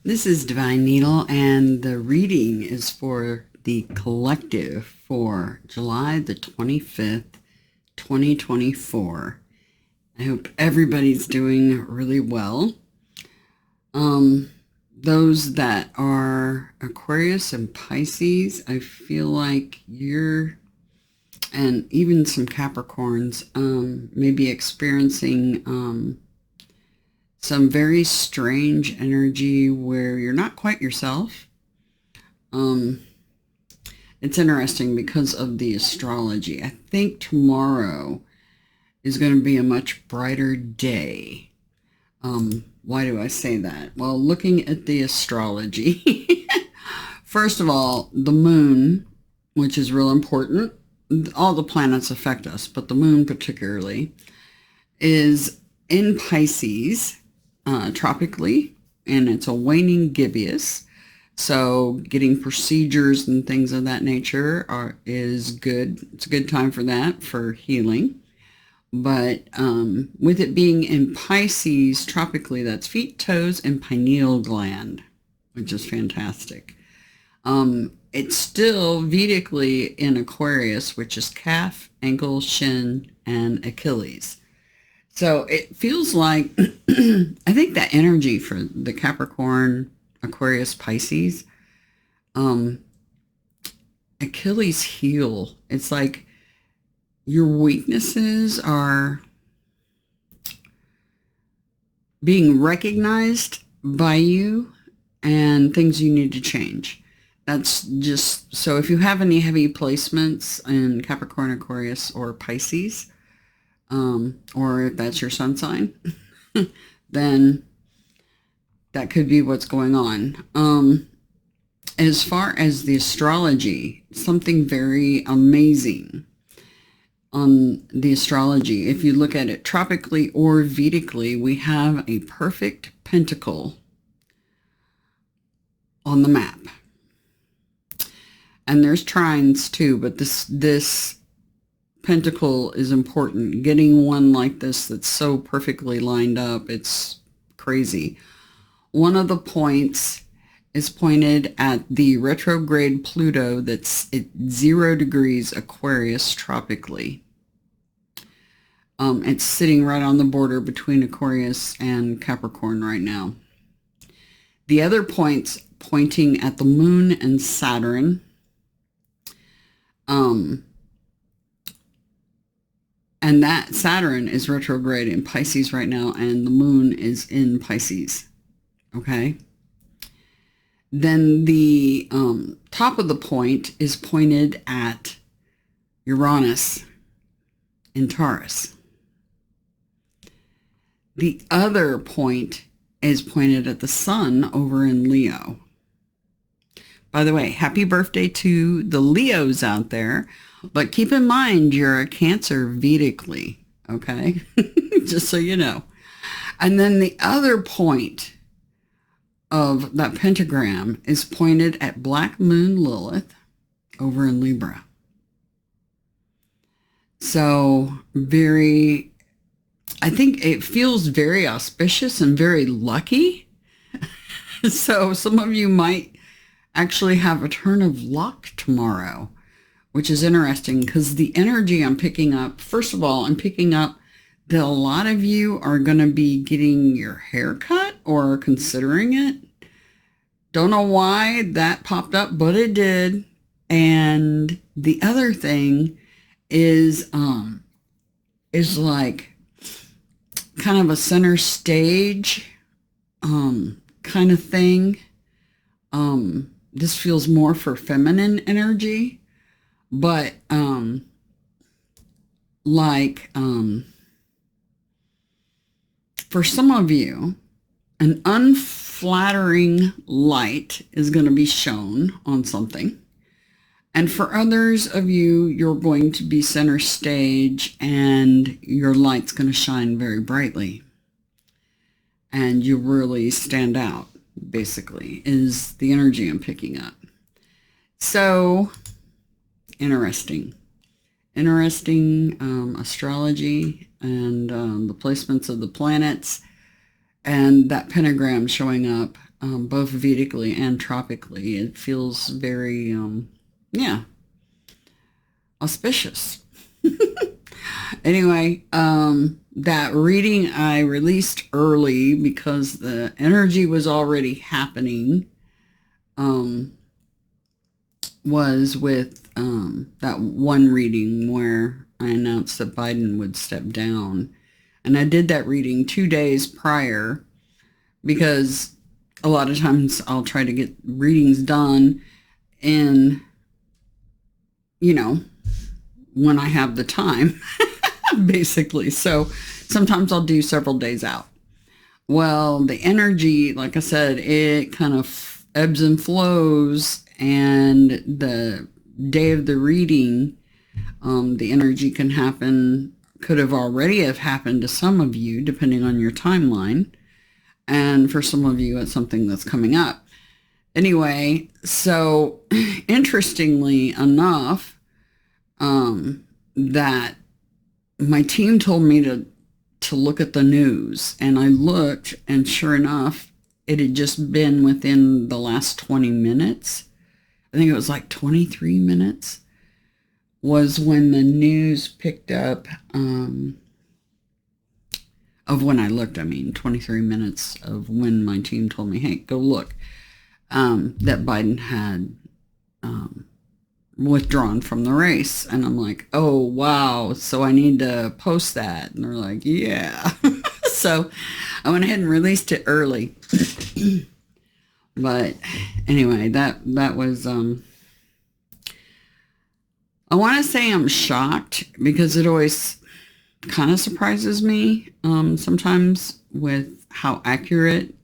This is Divine Needle, and the reading is for the collective for July the 25th, 2024. I hope everybody's doing really well. Those that are Aquarius and Pisces, I feel like you're, and even some Capricorns, maybe experiencing some very strange energy where you're not quite yourself. It's interesting because of the astrology. I think tomorrow is going to be a much brighter day. Why do I say that? Well, looking at the astrology, first of all, the moon, which is real important, all the planets affect us, but the moon particularly, is in Pisces, tropically, and it's a waning gibbous. So getting procedures and things of that nature is good. It's a good time for that, for healing. But with it being in Pisces, tropically, that's feet, toes, and pineal gland, which is fantastic. It's still Vedically in Aquarius, which is calf, ankle, shin, and Achilles. So it feels like, I think that energy for the Capricorn, Aquarius, Pisces, Achilles heel. It's like your weaknesses are being recognized by you and things you need to change. That's just, so if you have any heavy placements in Capricorn, Aquarius, or Pisces, or if that's your sun sign, then that could be what's going on. As far as the astrology, something very amazing on the astrology. If you look at it tropically or Vedically, we have a perfect pentacle on the map. And there's trines too, but this pentacle is important. Getting one like this that's so perfectly lined up, it's crazy. One of the points is pointed at the retrograde Pluto that's at 0 degrees Aquarius tropically. It's sitting right on the border between Aquarius and Capricorn right now. The other points pointing at the moon and Saturn. And that Saturn is retrograde in Pisces right now, and the moon is in Pisces. Okay. Then the top of the point is pointed at Uranus in Taurus. The other point is pointed at the sun over in Leo. By the way, happy birthday to the Leos out there. But keep in mind, you're a Cancer Vedically, okay? Just so you know. And then the other point of that pentagram is pointed at Black Moon Lilith over in Libra. So I think it feels very auspicious and very lucky. So some of you might actually have a turn of luck tomorrow, which is interesting because the energy I'm picking up, first of all, I'm picking up that a lot of you are going to be getting your hair cut or considering it. Don't know why that popped up, but it did. And the other thing is like kind of a center stage kind of thing. This feels more for feminine energy. But, for some of you, an unflattering light is going to be shown on something. And for others of you, you're going to be center stage and your light's going to shine very brightly. And you really stand out, basically, is the energy I'm picking up. So interesting astrology and the placements of the planets and that pentagram showing up both Vedically and tropically. It feels very, yeah, auspicious. Anyway, that reading I released early because the energy was already happening, was with that one reading where I announced that Biden would step down. And I did that reading 2 days prior because a lot of times I'll try to get readings done in, when I have the time, basically. So sometimes I'll do several days out. Well, the energy, like I said, it kind of ebbs and flows, and the day of the reading, the energy could have already have happened to some of you, depending on your timeline. And for some of you, it's something that's coming up. Anyway, so interestingly enough, that my team told me to look at the news, and I looked, and sure enough, it had just been within the last 20 minutes. I think it was like 23 minutes was when the news picked up, of when I looked, 23 minutes of when my team told me, hey, go look, that Biden had withdrawn from the race. And I'm like, oh, wow, so I need to post that. And they're like, yeah. So I went ahead and released it early. But anyway, that was, I want to say I'm shocked because it always kind of surprises me sometimes with how accurate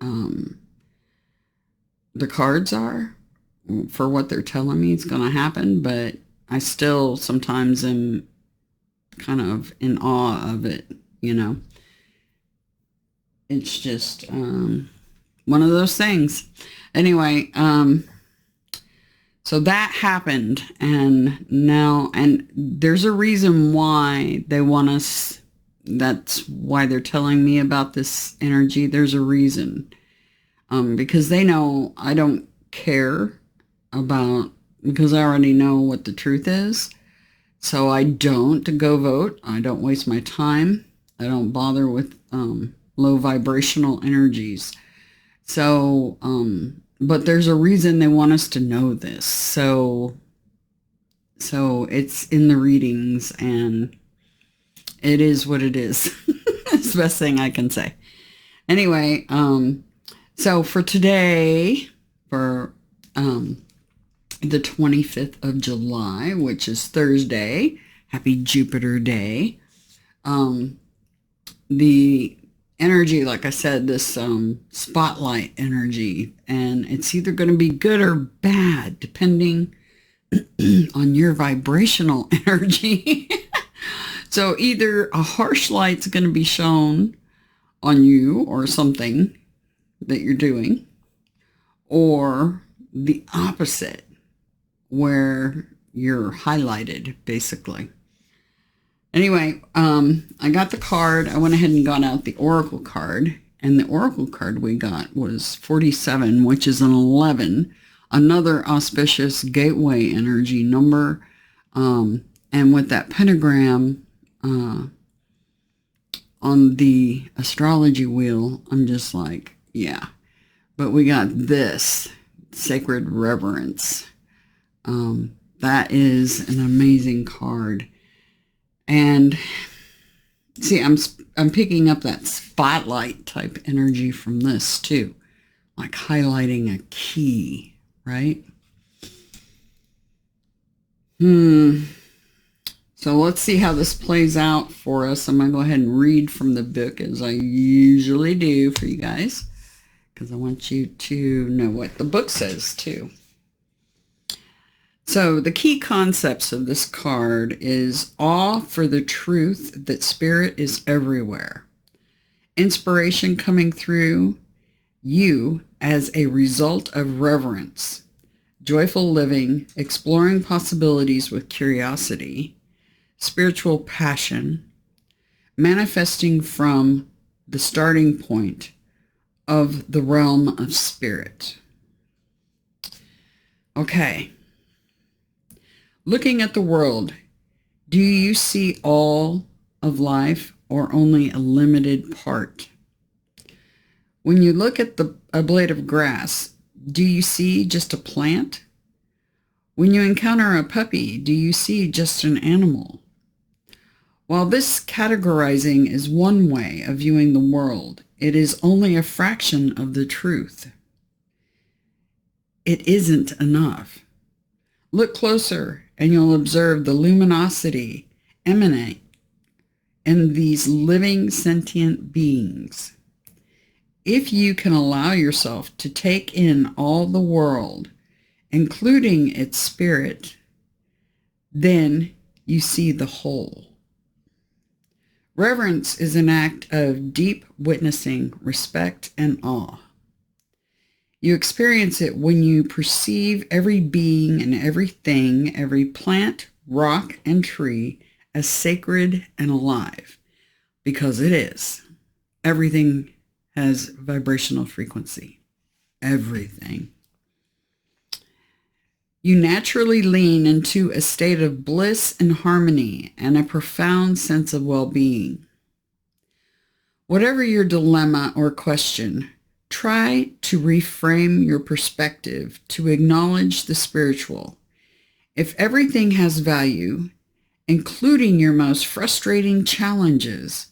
the cards are for what they're telling me is going to happen, but I still sometimes am kind of in awe of it, It's just one of those things. Anyway, so that happened, and there's a reason why they want us, that's why they're telling me about this energy. There's a reason, because they know I don't care because I already know what the truth is. So I don't go vote. I don't waste my time. I don't bother with low vibrational energies. So, but there's a reason they want us to know this. So it's in the readings, and it is what it is. It's the best thing I can say. Anyway, so for today, for the 25th of July, which is Thursday, happy Jupiter Day. The energy, like I said, this spotlight energy, and it's either going to be good or bad depending on your vibrational energy. So either a harsh light's going to be shown on you or something that you're doing, or the opposite, where you're highlighted, basically. Anyway, I got the card. I went ahead and got out the Oracle card, and the Oracle card we got was 47, which is an 11, another auspicious gateway energy number. And with that pentagram on the astrology wheel, I'm just like, yeah. But we got this sacred reverence. That is an amazing card. And see, I'm picking up that spotlight type energy from this too, like highlighting a key, right? So let's see how this plays out for us. I'm going to go ahead and read from the book as I usually do for you guys, because I want you to know what the book says too. So the key concepts of this card is awe for the truth that spirit is everywhere. Inspiration coming through you as a result of reverence. Joyful living, exploring possibilities with curiosity. Spiritual passion. Manifesting from the starting point of the realm of spirit. Okay. Looking at the world, do you see all of life or only a limited part? When you look at a blade of grass, do you see just a plant? When you encounter a puppy, do you see just an animal? While this categorizing is one way of viewing the world, it is only a fraction of the truth. It isn't enough. Look closer and you'll observe the luminosity emanate in these living sentient beings. If you can allow yourself to take in all the world, including its spirit, then you see the whole. Reverence is an act of deep witnessing, respect, and awe. You experience it when you perceive every being and everything, every plant, rock, and tree as sacred and alive, because it is. Everything has vibrational frequency. Everything. You naturally lean into a state of bliss and harmony and a profound sense of well-being. Whatever your dilemma or question, try to reframe your perspective to acknowledge the spiritual. If everything has value, including your most frustrating challenges,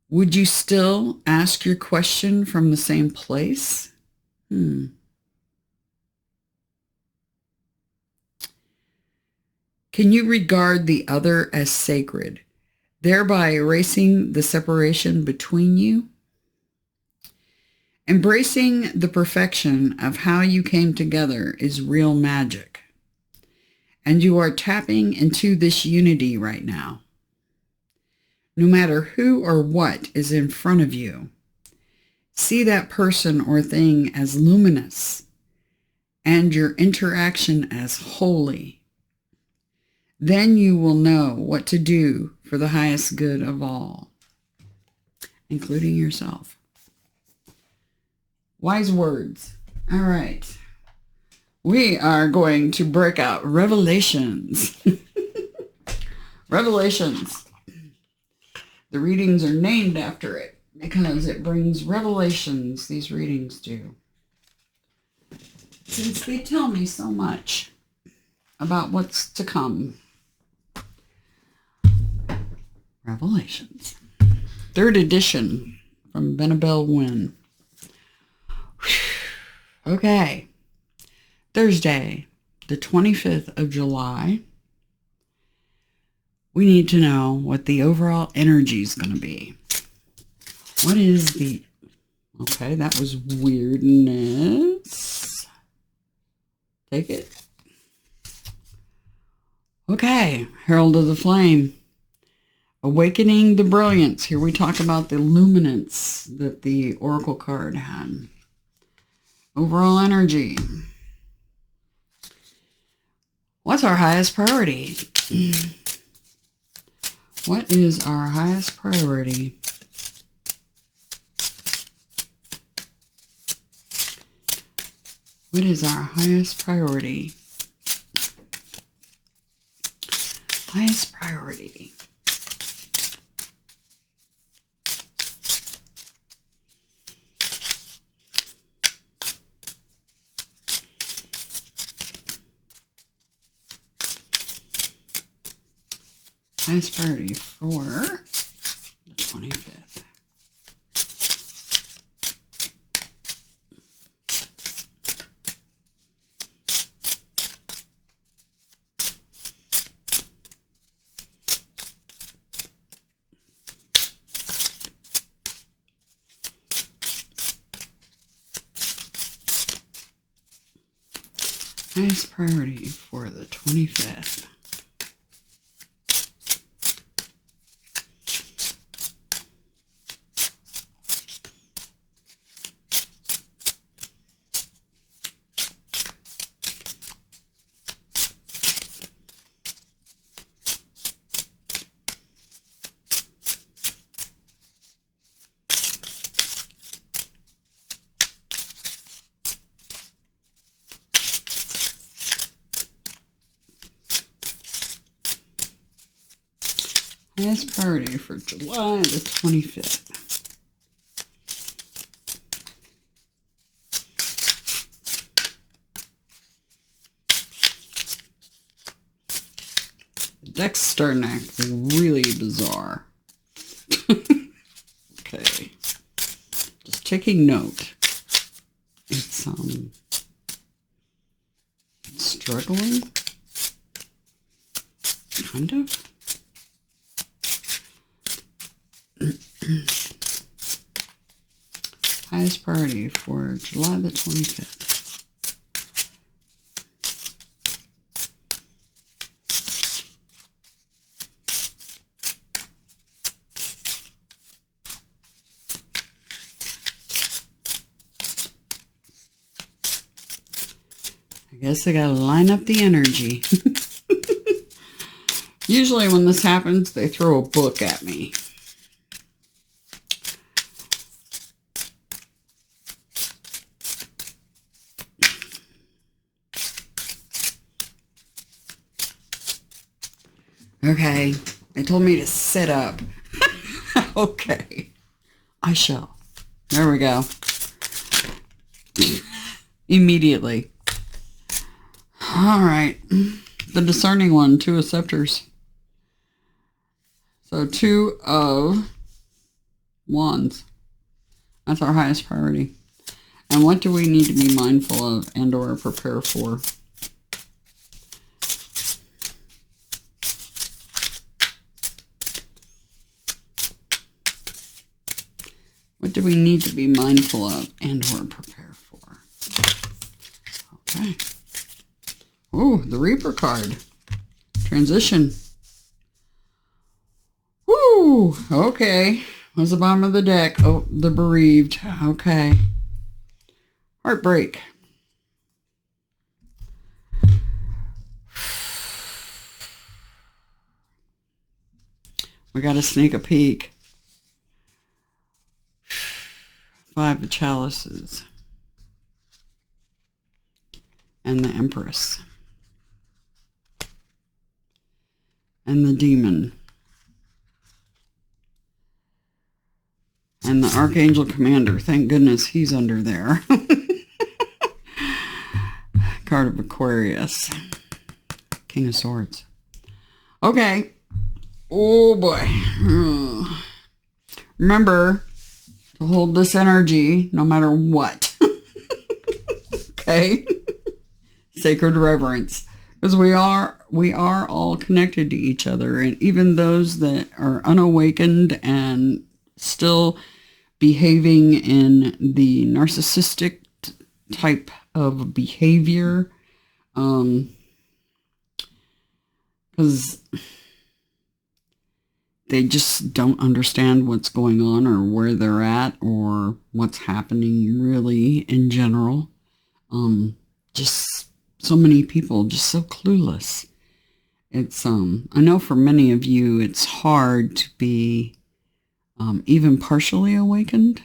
would you still ask your question from the same place? Can you regard the other as sacred, thereby erasing the separation between you? Embracing the perfection of how you came together is real magic, and you are tapping into this unity right now. No matter who or what is in front of you, see that person or thing as luminous and your interaction as holy. Then you will know what to do for the highest good of all, including yourself. Wise words. All right. We are going to break out Revelations. Revelations. The readings are named after it because it brings revelations, these readings do. Since they tell me so much about what's to come. Revelations. 3rd edition from Benabel Wynn. Okay. Thursday, the 25th of July. We need to know what the overall energy is going to be. What is the... Okay, that was weirdness. Take it. Okay, Herald of the Flame. Awakening the Brilliance. Here we talk about the luminance that the Oracle card had. Overall energy. What's our highest priority? What is our highest priority? What is our highest priority? Highest priority. Highest priority for the 25th. Highest priority for the 25th. Highest priority for July the 25th. The deck's starting to act really bizarre. Okay. Just taking note. It's struggling. Kind of. Highest priority for July the 25th. I guess I gotta line up the energy. Usually when this happens, they throw a book at me. Okay, they told me to sit up. Okay, I shall. There we go. Immediately. All right, the discerning one, 2 of scepters. So 2 of wands. That's our highest priority. And what do we need to be mindful of and or prepare for? What do we need to be mindful of and or prepare for? Okay. Oh, the Reaper card. Transition. Woo! Okay. What's the bottom of the deck? Oh, the bereaved. Okay. Heartbreak. We got to sneak a peek. 5 of chalices. And the Empress. And the Demon. And the Archangel Commander. Thank goodness he's under there. Card of Aquarius. King of Swords. Okay. Oh boy. Remember to hold this energy no matter what. Okay? Sacred reverence. Because we are all connected to each other. And even those that are unawakened and still behaving in the narcissistic type of behavior, because they just don't understand what's going on or where they're at or what's happening really in general. Just so many people just so clueless. It's I know for many of you it's hard to be even partially awakened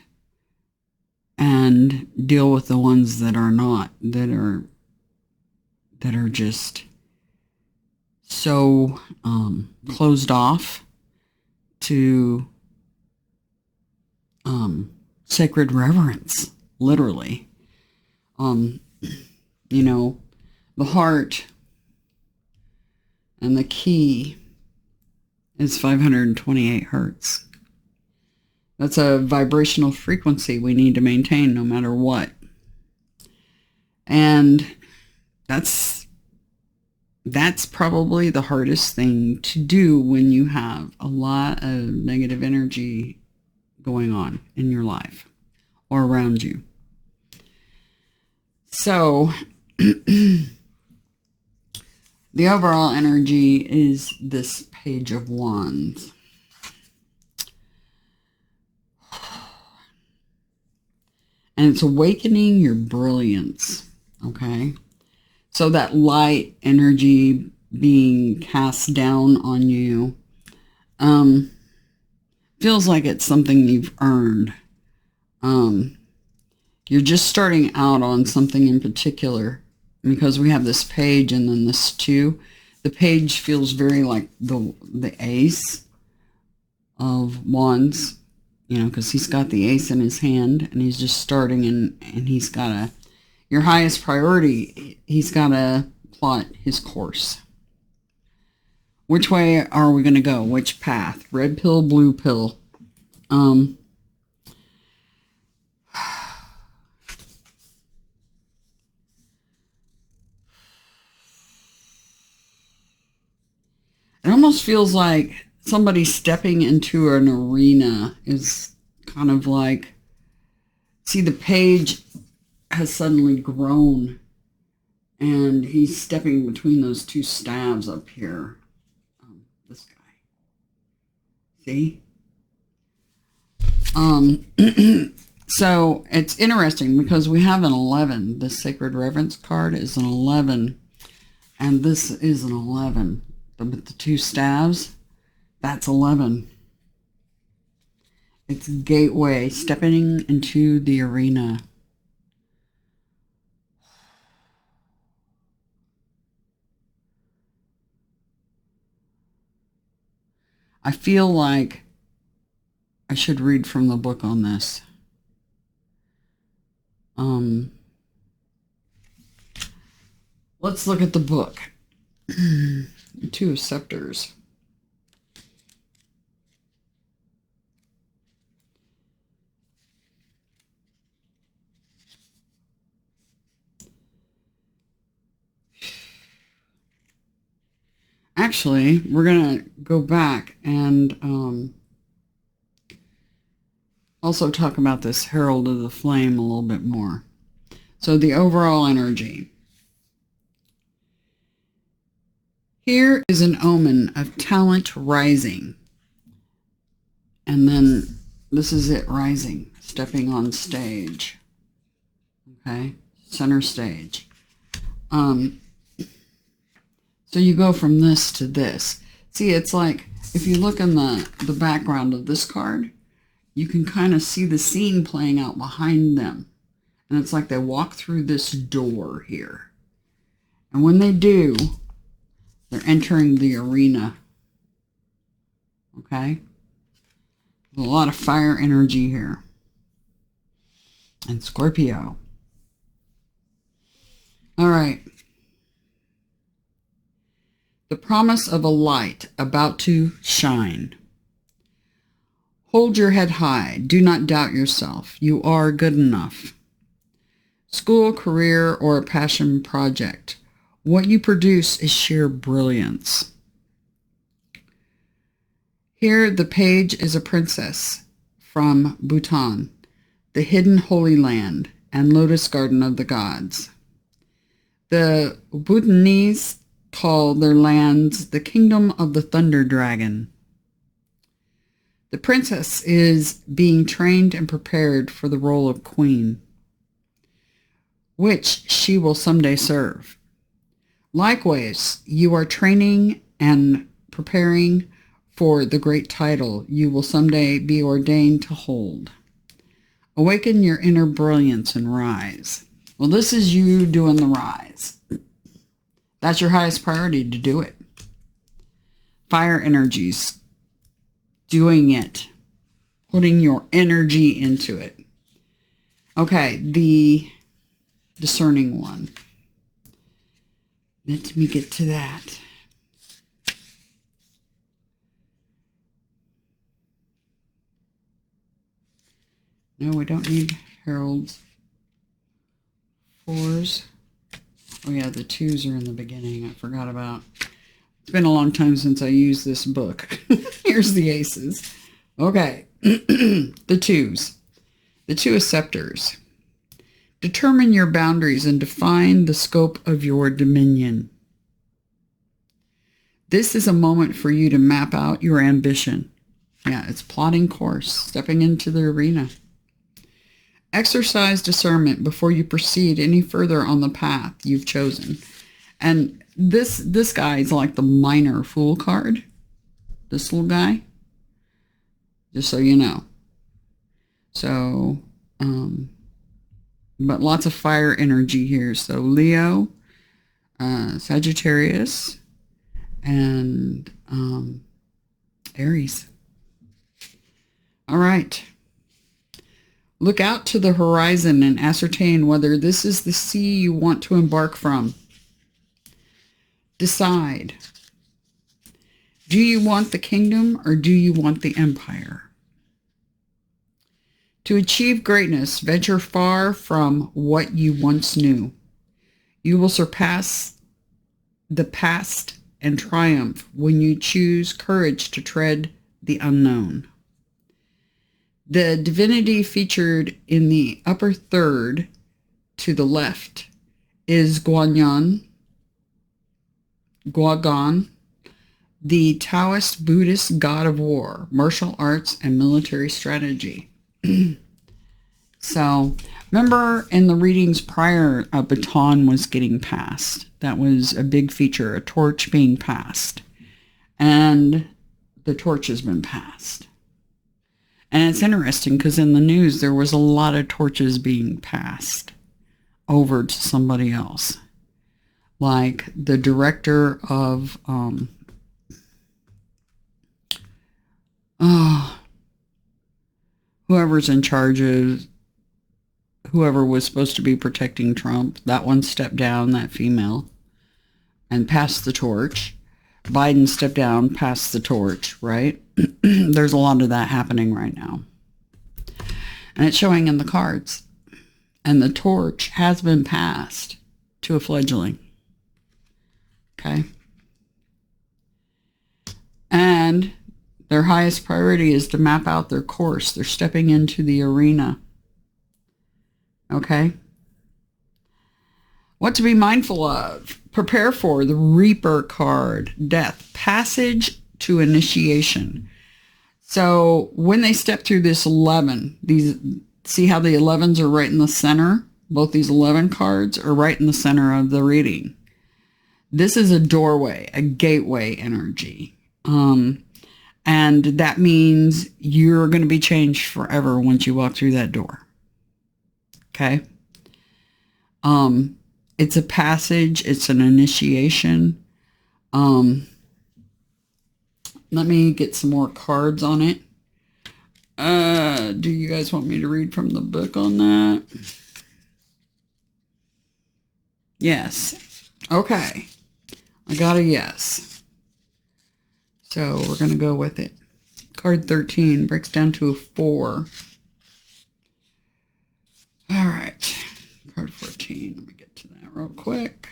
and deal with the ones that are not, that are just so closed off to sacred reverence, literally. You know, the heart and the key is 528 hertz. That's a vibrational frequency we need to maintain no matter what. And that's probably the hardest thing to do when you have a lot of negative energy going on in your life or around you. So the overall energy is this Page of Wands. And it's awakening your brilliance, okay? So that light energy being cast down on you feels like it's something you've earned. You're just starting out on something in particular because we have this page and then this 2. The page feels very like the ace, of Wands, you know, because he's got the ace in his hand and he's just starting, and he's got to, your highest priority, he's got to plot his course. Which way are we going to go? Which path? Red pill, blue pill? It almost feels like somebody stepping into an arena is kind of like, see, the page has suddenly grown and he's stepping between those two staves up here. This guy. See? So it's interesting because we have an 11. The Sacred Reverence card is an 11. And this is an 11. But with the two staves, that's 11. It's gateway, stepping into the arena. I feel like I should read from the book on this. Let's look at the book. Two of Scepters. Actually, we're going to go back and also talk about this Herald of the Flame a little bit more. So the overall energy. Here is an omen of talent rising. And then this is it rising, stepping on stage. Okay, center stage. So you go from this to this. See, it's like, if you look in the background of this card, you can kind of see the scene playing out behind them. And it's like they walk through this door here. And when they do, they're entering the arena. Okay? There's a lot of fire energy here. And Scorpio. All right. The promise of a light about to shine. Hold your head high. Do not doubt yourself. You are good enough. School, career, or a passion project. What you produce is sheer brilliance. Here, the page is a princess from Bhutan, the hidden holy land and lotus garden of the gods. The Bhutanese call their lands the kingdom of the thunder dragon. The princess is being trained and prepared for the role of queen, which she will someday serve. Likewise, you are training and preparing for the great title you will someday be ordained to hold. Awaken your inner brilliance and rise. Well, this is you doing the rise. That's your highest priority, to do it. Fire energies. Doing it. Putting your energy into it. Okay, the discerning one. Let me get to that. No, we don't need heralds. Fours. Oh yeah, the twos are in the beginning. I forgot about. It's been a long time since I used this book. Here's the aces. Okay. The twos. The two of scepters. Determine your boundaries and define the scope of your dominion. This is a moment for you to map out your ambition. Yeah, it's plotting course, stepping into the arena. Exercise discernment before you proceed any further on the path you've chosen. And this guy is like the minor fool card. This little guy. Just so you know. So, but lots of fire energy here. So Leo, Sagittarius, and Aries. All right. Look out to the horizon and ascertain whether this is the sea you want to embark from. Decide. Do you want the kingdom or do you want the empire? To achieve greatness, venture far from what you once knew. You will surpass the past and triumph when you choose courage to tread the unknown. The divinity featured in the upper third to the left is Guangan, the Taoist Buddhist god of war, martial arts, and military strategy. So, remember in the readings prior, a baton was getting passed. That was a big feature, a torch being passed. And the torch has been passed. And it's interesting because in the news, there was a lot of torches being passed over to somebody else. Like the director of, whoever's in charge of, whoever was supposed to be protecting Trump, that one stepped down, that female, and passed the torch. Biden stepped down, passed the torch, right? There's a lot of that happening right now. And it's showing in the cards. And the torch has been passed to a fledgling. Okay? And their highest priority is to map out their course. They're stepping into the arena. Okay? What to be mindful of. Prepare for the Reaper card. Death. Passage to initiation. So when they step through this 11, see how the 11s are right in the center? Both these 11 cards are right in the center of the reading. This is a doorway, a gateway energy. And that means you're going to be changed forever once you walk through that door. Okay? It's a passage. It's an initiation. Let me get some more cards on it. Do you guys want me to read from the book on that? Yes. Okay. I got a yes. So we're going to go with it. Card 13 breaks down to a 4. All right. Card 14. Let me get to that real quick.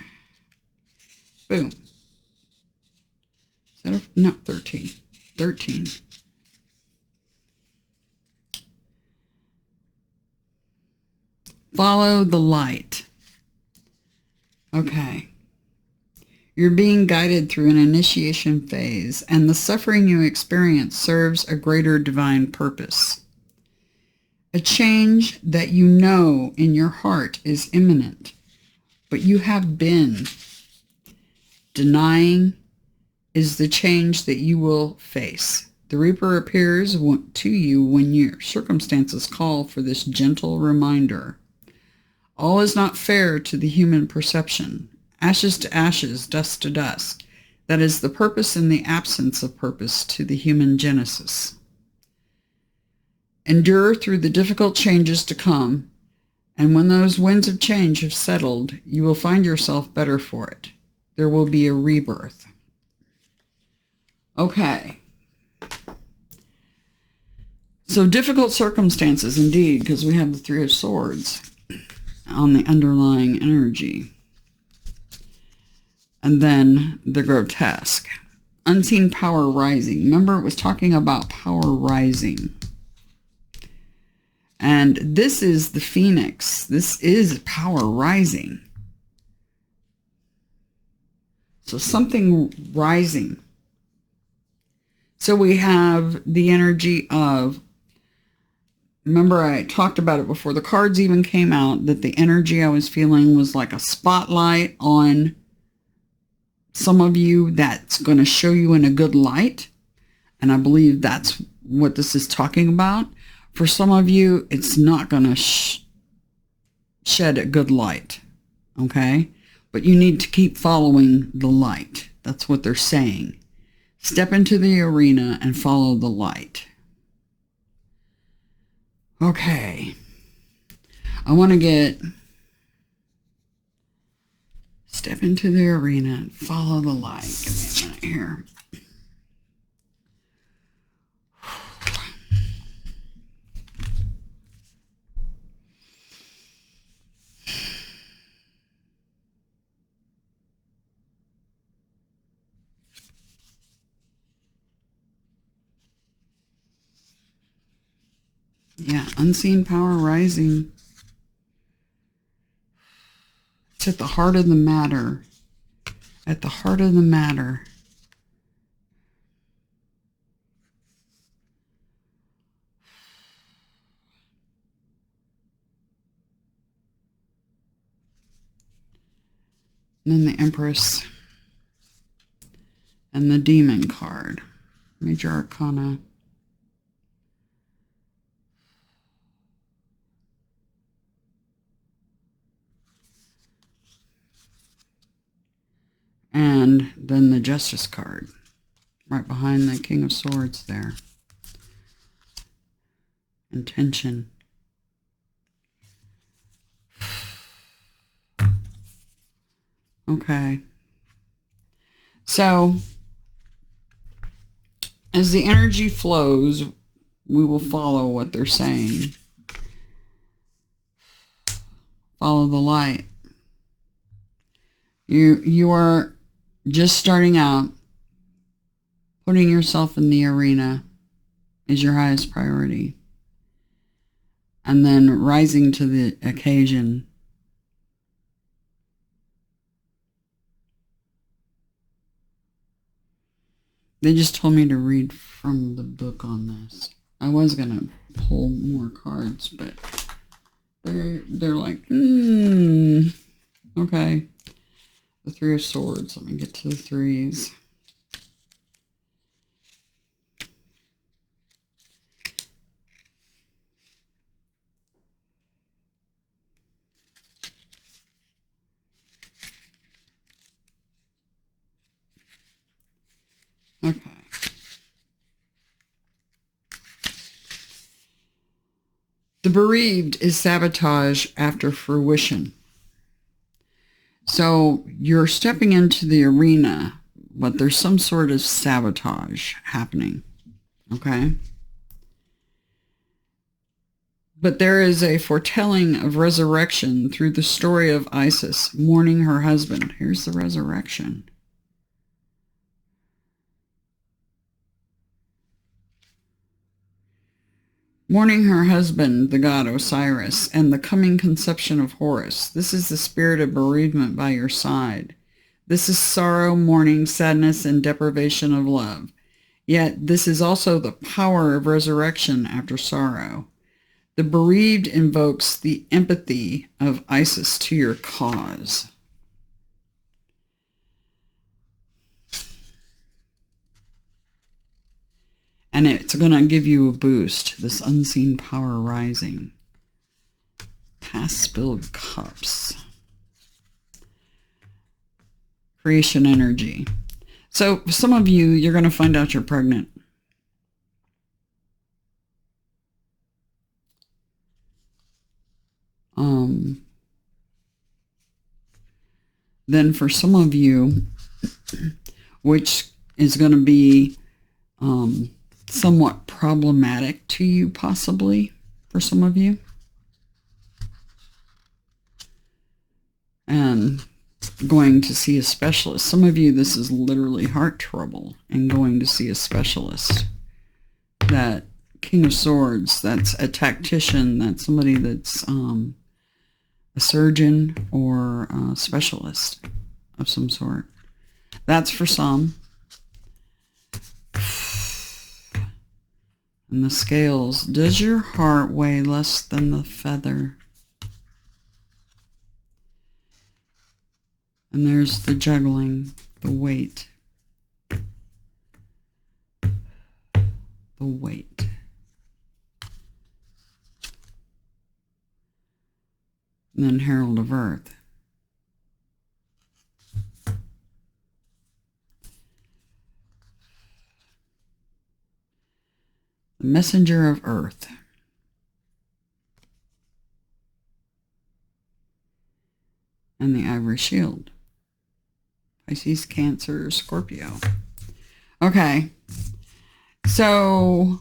Boom. Is that no, 13. 13. Follow the light. Okay. You're being guided through an initiation phase, and the suffering you experience serves a greater divine purpose. A change that you know in your heart is imminent, but you have been denying is the change that you will face. The Reaper appears to you when your circumstances call for this gentle reminder. All is not fair to the human perception. Ashes to ashes, dust to dust. That is the purpose in the absence of purpose to the human genesis. Endure through the difficult changes to come, and when those winds of change have settled, you will find yourself better for it. There will be a rebirth. Okay. So difficult circumstances indeed, because we have the Three of Swords on the underlying energy. And then the grotesque. Unseen power rising. Remember, it was talking about power rising. And this is the phoenix. This is power rising. So something rising. So we have the energy of, remember I talked about it before, the cards even came out that the energy I was feeling was like a spotlight on some of you that's going to show you in a good light. And I believe that's what this is talking about. For some of you, it's not going to shed a good light. Okay? But you need to keep following the light. That's what they're saying. Step into the arena and follow the light. Okay. I want to step into the arena and follow the light. Give me a minute here. Yeah, unseen power rising. It's at the heart of the matter. At the heart of the matter. And then the Empress and the Demon card. Major Arcana. And then the Justice card. Right behind the King of Swords there. Intention. Okay. So, as the energy flows, we will follow what they're saying. Follow the light. You are just starting out. Putting yourself in the arena is your highest priority. And then rising to the occasion. They just told me to read from the book on this. I was going to pull more cards, but they're like, okay. The Three of Swords. Let me get to the threes. Okay. The bereaved is sabotage after fruition. So you're stepping into the arena, but there's some sort of sabotage happening. Okay? But there is a foretelling of resurrection through the story of Isis mourning her husband. Here's the resurrection. Mourning her husband, the god Osiris, and the coming conception of Horus. This is the spirit of bereavement by your side. This is sorrow, mourning, sadness, and deprivation of love. Yet this is also the power of resurrection after sorrow. The bereaved invokes the empathy of Isis to your cause. And it's going to give you a boost, this unseen power rising. Past spilled cups. Creation energy. So some of you, you're going to find out you're pregnant. Then for some of you, which is going to be somewhat problematic to you, possibly, for some of you. And going to see a specialist. Some of you, this is literally heart trouble and going to see a specialist. That King of Swords, that's a tactician, that's somebody that's a surgeon or a specialist of some sort. That's for some. And the scales. Does your heart weigh less than the feather? And there's the juggling, the weight. The weight. And then Herald of Earth. The Messenger of Earth. and the Ivory Shield. Pisces, Cancer, Scorpio. Okay. So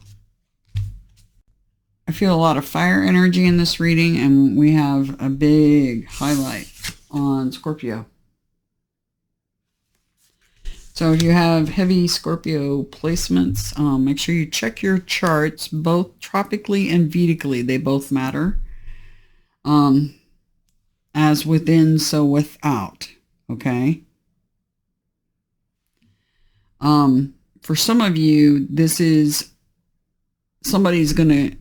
I feel a lot of fire energy in this reading, and we have a big highlight on Scorpio. So if you have heavy Scorpio placements, make sure you check your charts, both tropically and vedically. They both matter. As within, so without. Okay. For some of you, this is somebody's going to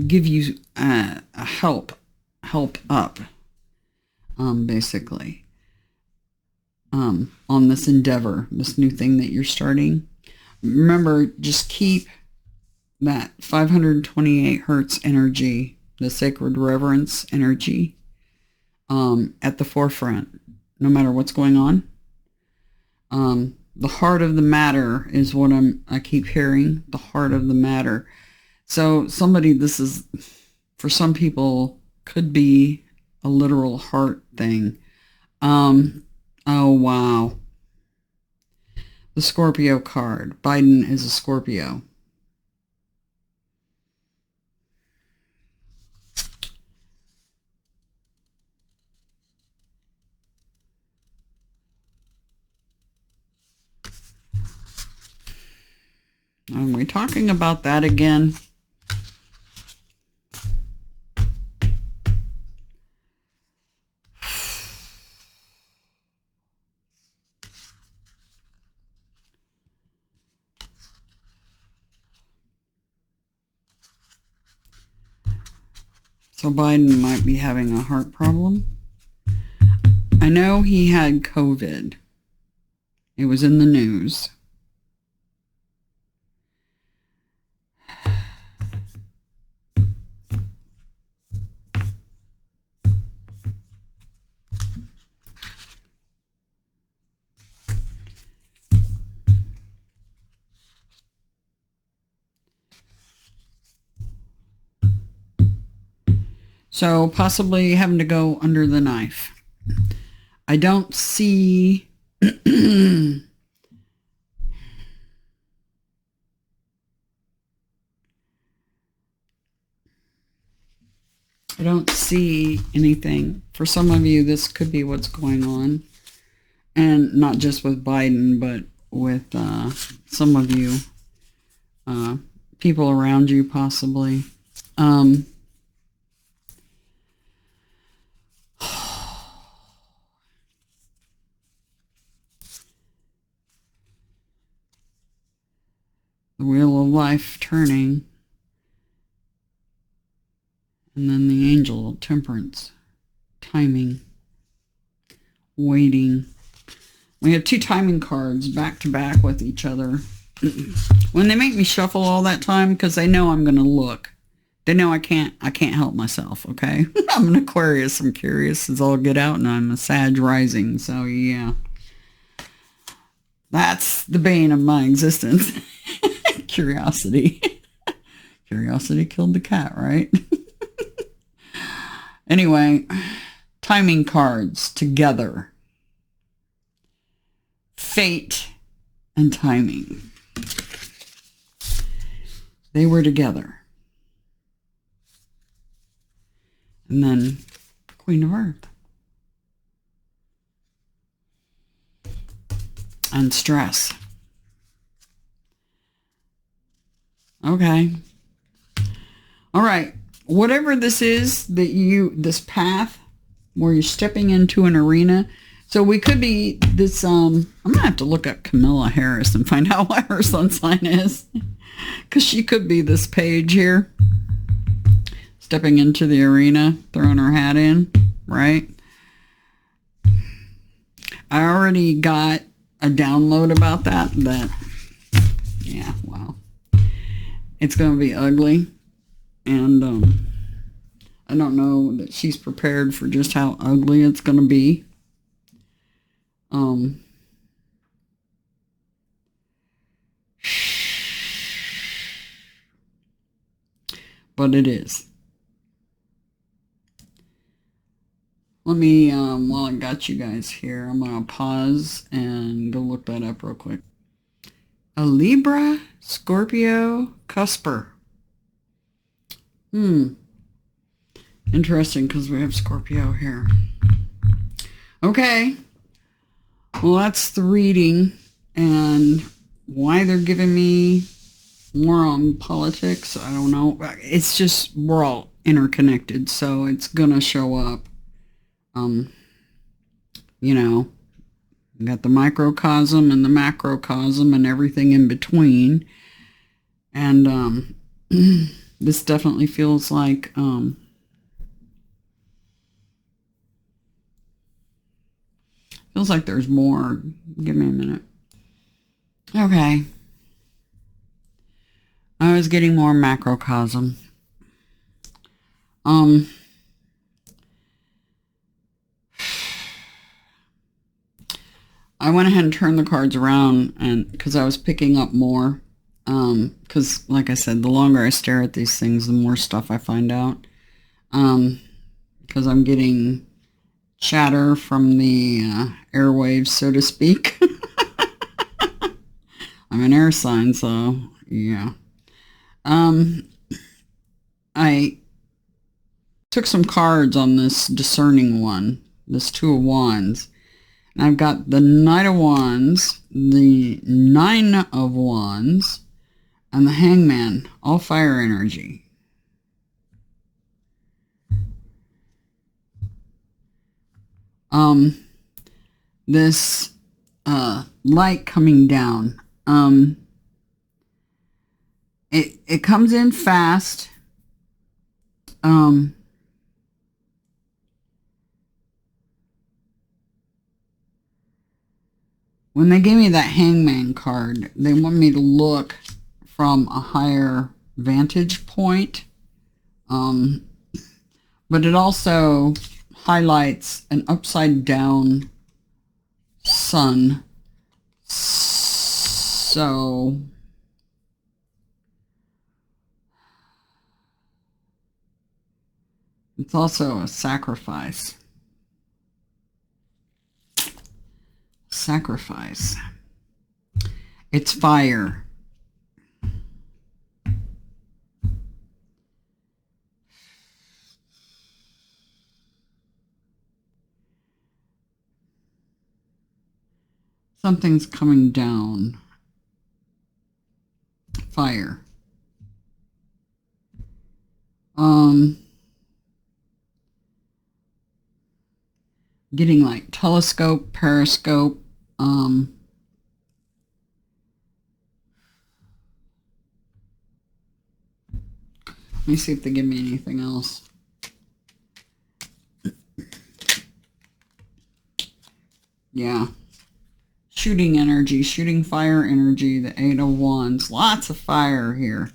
give you a help up, basically. On this endeavor, this new thing that you're starting. Remember, just keep that 528 hertz energy, the sacred reverence energy, at the forefront, no matter what's going on. The heart of the matter is what I keep hearing, the heart of the matter. So this is, for some people, could be a literal heart thing. Oh, wow. The Scorpio card. Biden is a Scorpio. Are we talking about that again? So Biden might be having a heart problem. I know he had COVID. It was in the news. So possibly having to go under the knife. I don't see I don't see anything. For some of you, this could be what's going on. And not just with Biden, but with some of you, people around you possibly. The wheel of life turning. And then the angel of temperance. Timing. Waiting. We have two timing cards back to back with each other. When they make me shuffle all that time, because they know I'm going to look. They know I can't help myself, okay? I'm an Aquarius. I'm curious as all get out, and I'm a Sag rising. So, yeah. That's the bane of my existence. Curiosity. Curiosity killed the cat, right? Anyway, timing cards together. Fate and timing. They were together. And then Queen of Earth. And stress. Okay. All right. Whatever this is this path where you're stepping into an arena. So we could be this, I'm going to have to look up Camilla Harris and find out what her sun sign is. Because she could be this page here. Stepping into the arena, throwing her hat in, right? I already got a download about that, yeah, wow. It's going to be ugly. And I don't know that she's prepared for just how ugly it's going to be. But it is. Let me, while I got you guys here, I'm going to pause and go look that up real quick. A Libra, Scorpio, Cusper. Interesting, because we have Scorpio here. Okay. Well, that's the reading, and why they're giving me more on politics, I don't know. It's just, we're all interconnected, so it's gonna show up. You know, you got the microcosm and the macrocosm and everything in between. And this definitely feels like there's more. Give me a minute. Okay. I was getting more macrocosm. I went ahead and turned the cards around, and because I was picking up more. Because, like I said, the longer I stare at these things, the more stuff I find out. Because I'm getting chatter from the airwaves, so to speak. I'm an air sign, so yeah. I took some cards on this discerning one, this Two of Wands. And I've got the Knight of Wands, the Nine of Wands, and the Hangman, all fire energy. This light coming down, it comes in fast. When they gave me that Hangman card, they want me to look from a higher vantage point. But it also highlights an upside down sun. So it's also a sacrifice. Sacrifice. It's fire. Something's coming down. Fire. Getting like telescope, periscope. Let me see if they give me anything else. Yeah. Shooting energy, shooting fire energy, the Eight of Wands. Lots of fire here.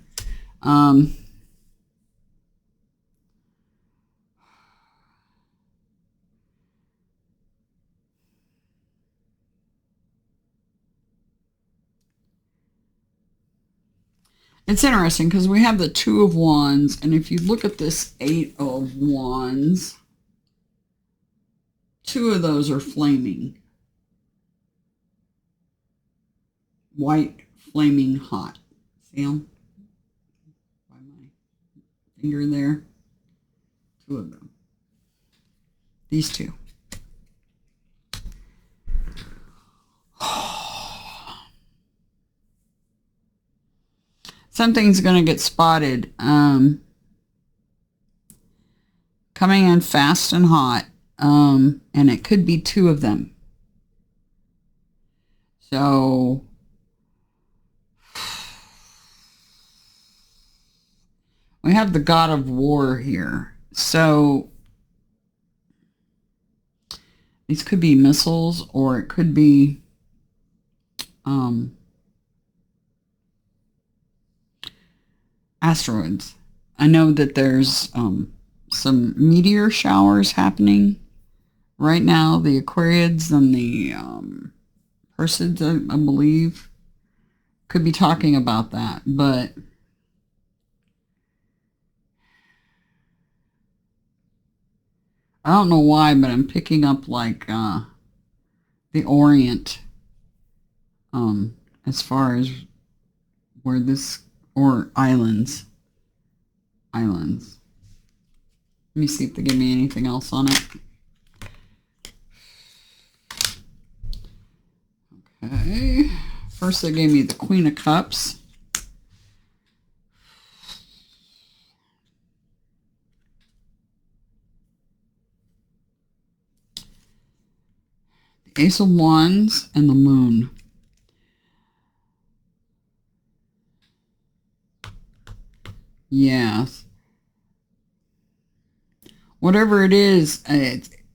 It's interesting because we have the Two of Wands, and if you look at this Eight of Wands, two of those are flaming. White, flaming hot. See them? By my finger there. Two of them. These two. Something's going to get spotted. Coming in fast and hot. And it could be two of them. So we have the God of War here. So these could be missiles, or it could be asteroids. I know that there's some meteor showers happening right now. The Aquarius and the Perseids, I believe, could be talking about that. But I don't know why, but I'm picking up like the Orient as far as where this, or islands. Islands. Let me see if they give me anything else on it. Okay. First they gave me the Queen of Cups. The Ace of Wands and the Moon. Yeah. Whatever it is,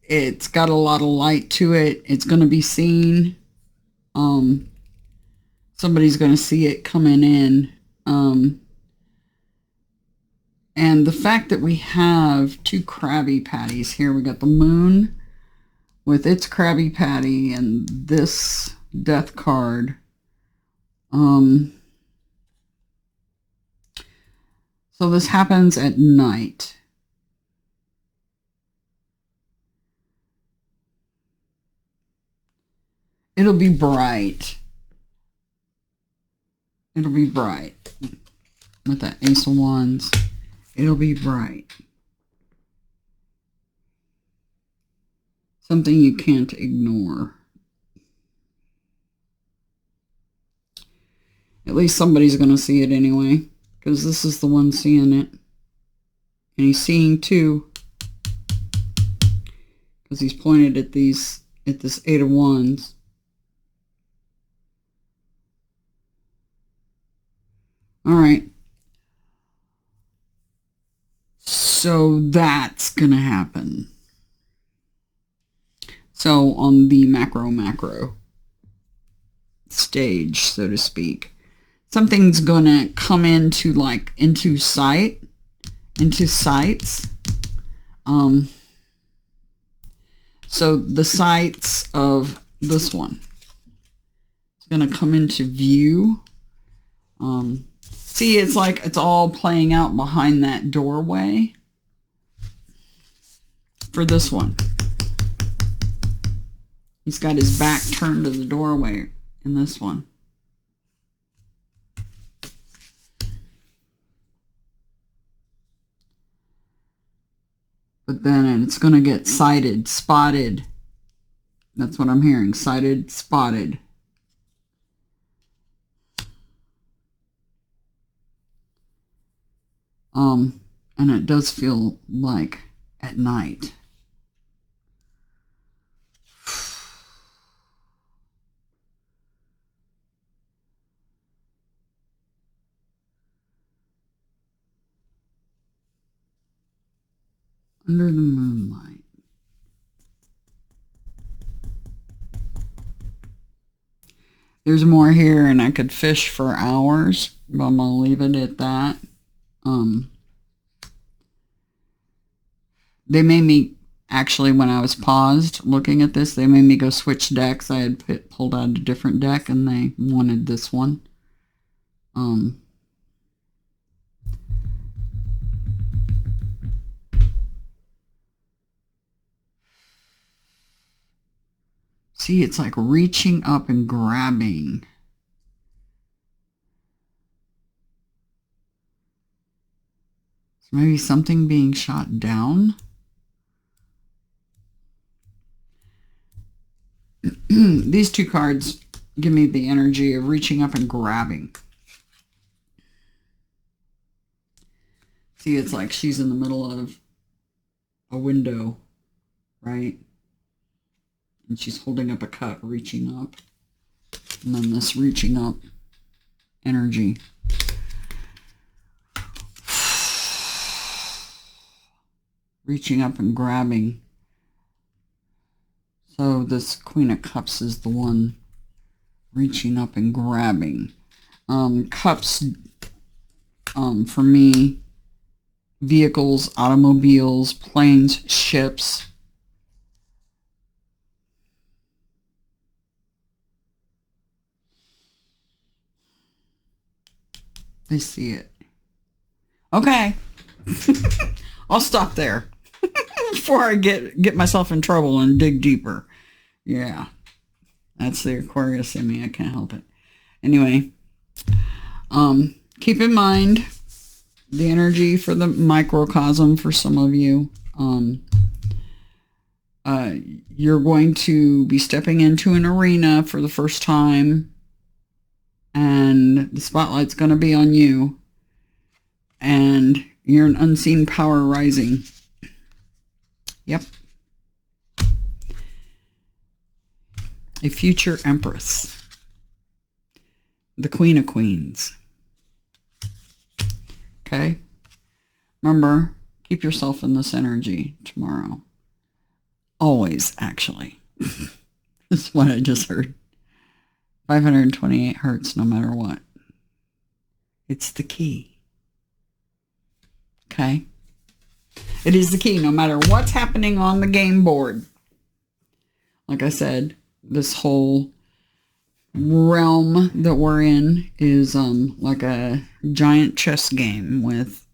it's got a lot of light to it. It's going to be seen. Somebody's going to see it coming in. And the fact that we have two Krabby Patties here. We got the Moon with its Krabby Patty and this Death card. So this happens at night. It'll be bright. It'll be bright. With that Ace of Wands, it'll be bright. Something you can't ignore. At least somebody's going to see it anyway, because this is the one seeing it. And he's seeing two, because he's pointed at this Eight of Wands. All right. So that's going to happen. So on the macro stage, so to speak, something's going to come into sights. So the sights of this one is going to come into view. See, it's like it's all playing out behind that doorway for this one. He's got his back turned to the doorway in this one. But then it's going to get sighted, spotted. That's what I'm hearing. Sighted, spotted. And it does feel like at night. Under the moonlight. There's more here, and I could fish for hours, but I'm going to leave it at that. They made me, actually, when I was paused looking at this, they made me go switch decks. I had pulled out a different deck, and they wanted this one. See, it's like reaching up and grabbing. So maybe something being shot down. These two cards give me the energy of reaching up and grabbing. See, it's like she's in the middle of a window, right? And she's holding up a cup, reaching up. And then this reaching up energy. Reaching up and grabbing. So this Queen of Cups is the one reaching up and grabbing. Cups, for me, vehicles, automobiles, planes, ships. I see it. Okay. I'll stop there. before I get myself in trouble and dig deeper. Yeah, that's the Aquarius in me. I can't help it. Anyway, keep in mind the energy for the microcosm for some of you. You're going to be stepping into an arena for the first time, and the spotlight's going to be on you, and you're an unseen power rising. Yep. A future empress. The Queen of Queens. Okay? Remember, keep yourself in this energy tomorrow. Always, actually. This is what I just heard. 528 hertz no matter what. It's the key. Okay? It is the key no matter what's happening on the game board. Like I said, this whole realm that we're in is like a giant chess game with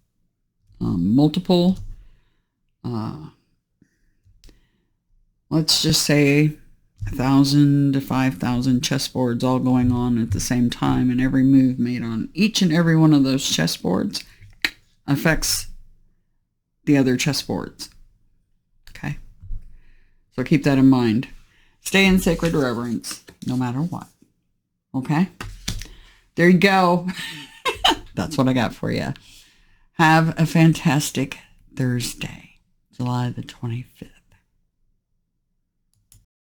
multiple let's just say 1,000 to 5,000 chessboards all going on at the same time, and every move made on each and every one of those chessboards affects the other chessboards. Okay? So keep that in mind. Stay in sacred reverence no matter what. Okay? There you go. That's what I got for you. Have a fantastic Thursday, July the 25th.